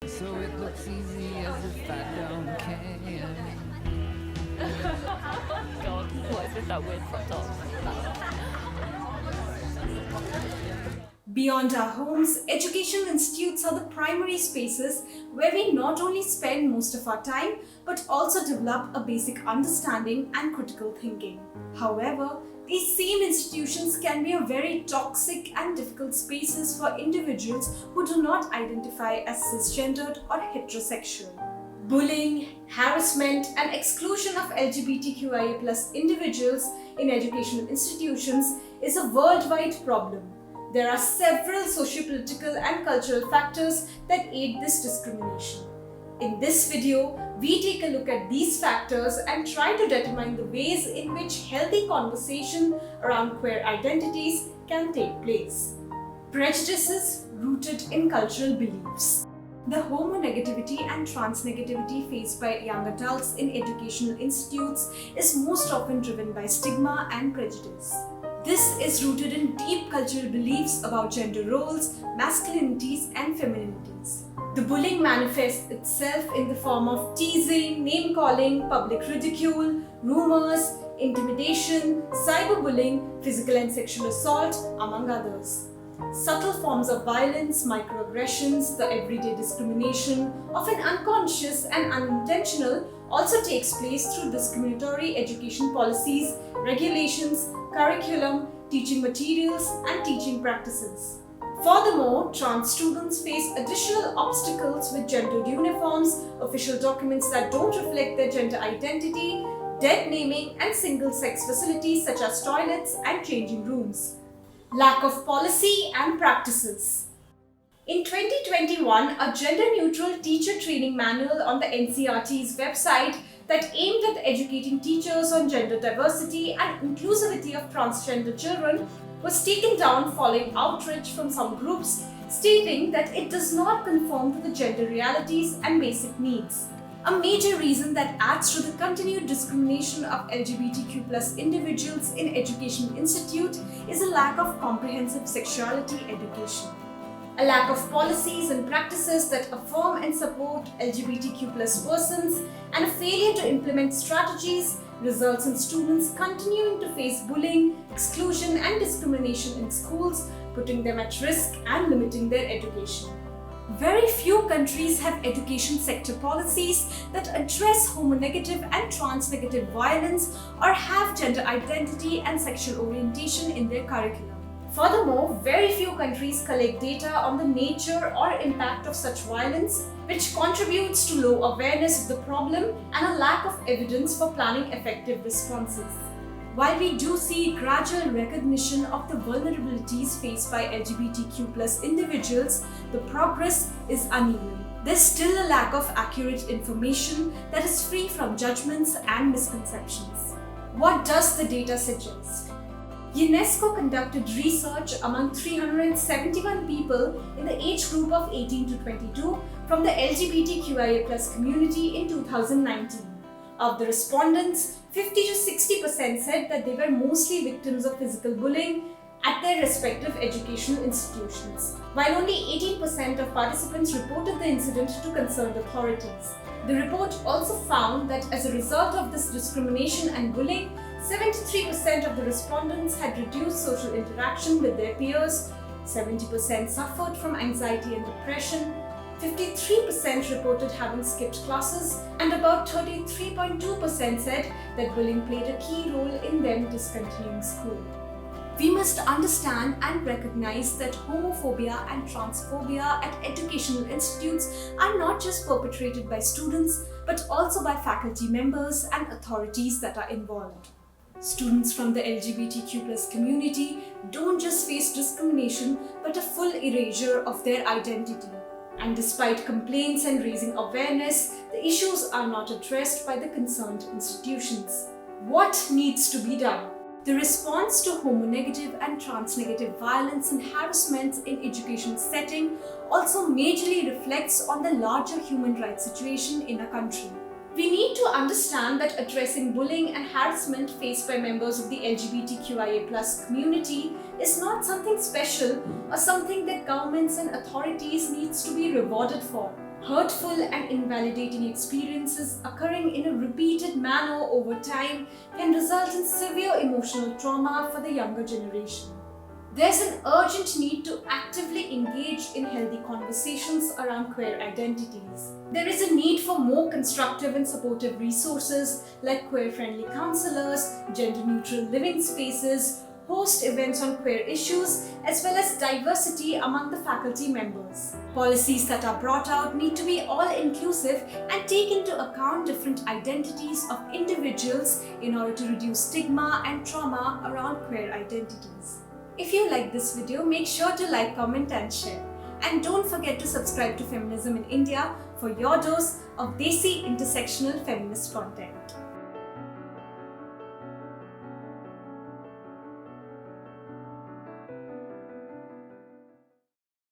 So it looks easy as if I don't care. God, what is with that weird crop top? Beyond our homes, educational institutes are the primary spaces where we not only spend most of our time but also develop a basic understanding and critical thinking. However, these same institutions can be a very toxic and difficult spaces for individuals who do not identify as cis-gendered or heterosexual. Bullying, harassment, and exclusion of LGBTQIA+ individuals in educational institutions is a worldwide problem. There are several socio-political and cultural factors that aid this discrimination. In this video, we take a look at these factors and try to determine the ways in which healthy conversation around queer identities can take place. Prejudices rooted in cultural beliefs. The homonegativity and transnegativity faced by young adults in educational institutes is most often driven by stigma and prejudice. This is rooted in deep cultural beliefs about gender roles, masculinities, and femininities. The bullying manifests itself in the form of teasing, name-calling, public ridicule, rumors, intimidation, cyberbullying, physical and sexual assault, among others. Subtle forms of violence, microaggressions, the everyday discrimination, often unconscious and unintentional, also takes place through discriminatory education policies, regulations, curriculum, teaching materials, and teaching practices. Furthermore, trans students face additional obstacles with gendered uniforms, official documents that don't reflect their gender identity, dead naming, and single-sex facilities such as toilets and changing rooms. Lack of policy and practices. In 2021, a gender-neutral teacher training manual on the NCERT's website that aimed at educating teachers on gender diversity and inclusivity of transgender children was taken down following outrage from some groups stating that it does not conform to the gender realities and basic needs. A major reason that adds to the continued discrimination of LGBTQ+ individuals in educational institute is a lack of comprehensive sexuality education. A lack of policies and practices that affirm and support LGBTQ+ persons and a failure to implement strategies results in students continuing to face bullying, exclusion, and discrimination in schools, putting them at risk and limiting their education. Very few countries have education sector policies that address homonegative and transnegative violence or have gender identity and sexual orientation in their curriculum. Furthermore, very few countries collect data on the nature or impact of such violence, which contributes to low awareness of the problem and a lack of evidence for planning effective responses. While we do see gradual recognition of the vulnerabilities faced by LGBTQ+ individuals, the progress is uneven. There's still a lack of accurate information that is free from judgments and misconceptions. What does the data suggest? UNESCO conducted research among 371 people in the age group of 18 to 22 from the LGBTQIA+ community in 2019. Of the respondents, 50 to 60% said that they were mostly victims of physical bullying at their respective educational institutions, while only 18% of participants reported the incident to concerned authorities. The report also found that as a result of this discrimination and bullying, 73% of the respondents had reduced social interaction with their peers, 70% suffered from anxiety and depression, 53% reported having skipped classes, and about 33.2% said that bullying played a key role in them discontinuing school. We must understand and recognize that homophobia and transphobia at educational institutes are not just perpetrated by students, but also by faculty members and authorities that are involved. Students from the LGBTQ+ community don't just face discrimination, but a full erasure of their identity. And despite complaints and raising awareness, the issues are not addressed by the concerned institutions. What needs to be done? The response to homonegative and transnegative violence and harassment in education setting also majorly reflects on the larger human rights situation in a country. We need to understand that addressing bullying and harassment faced by members of the LGBTQIA+ community is not something special or something that governments and authorities needs to be rewarded for. Hurtful and invalidating experiences occurring in a repeated manner over time can result in severe emotional trauma for the younger generation. There's an urgent need to actively engage in healthy conversations around queer identities. There is a need for more constructive and supportive resources like queer-friendly counselors, gender-neutral living spaces, host events on queer issues, as well as diversity among the faculty members. Policies that are brought out need to be all-inclusive and take into account different identities of individuals in order to reduce stigma and trauma around queer identities. If you like this video, make sure to like, comment and share. And don't forget to subscribe to Feminism in India for your dose of desi intersectional feminist content.